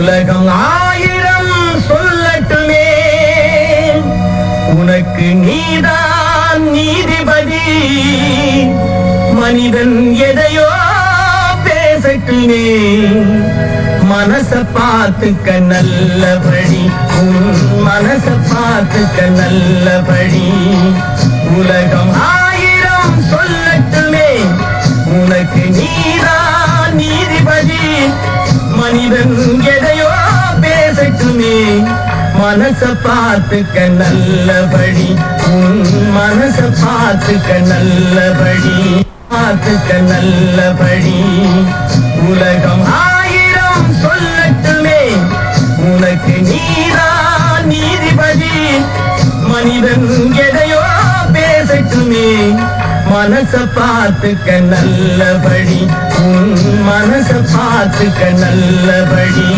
உலகம் ஆயிரம் சொல்லட்டுமே, உனக்கு நீதான் நீதிபதி. மனிதன் எதையோ பேசட்டுமே, மனச பார்த்துக்க நல்லபடி, உன் மனச பார்த்துக்க நல்லபடி. உலகம் ஆயிரம் சொல்லட்டுமே, உனக்கு நீதான் நீதிபதி. மனிதன் எதையோ பேசட்டுமே, மனச பார்த்துக்க நல்லபடி, உன் மனச பார்த்துக்க நல்லபடி, பார்த்துக்க நல்லபடி. உலகம் ஆயிரம் சொல்லட்டுமே, உனக்கு நீதான் நீதிபதி. மனிதன் எதையோ பேசட்டுமே, மனச பார்த்துக்க நல்லபடி, உன் மனச பார்த்துக்க நல்லபடி.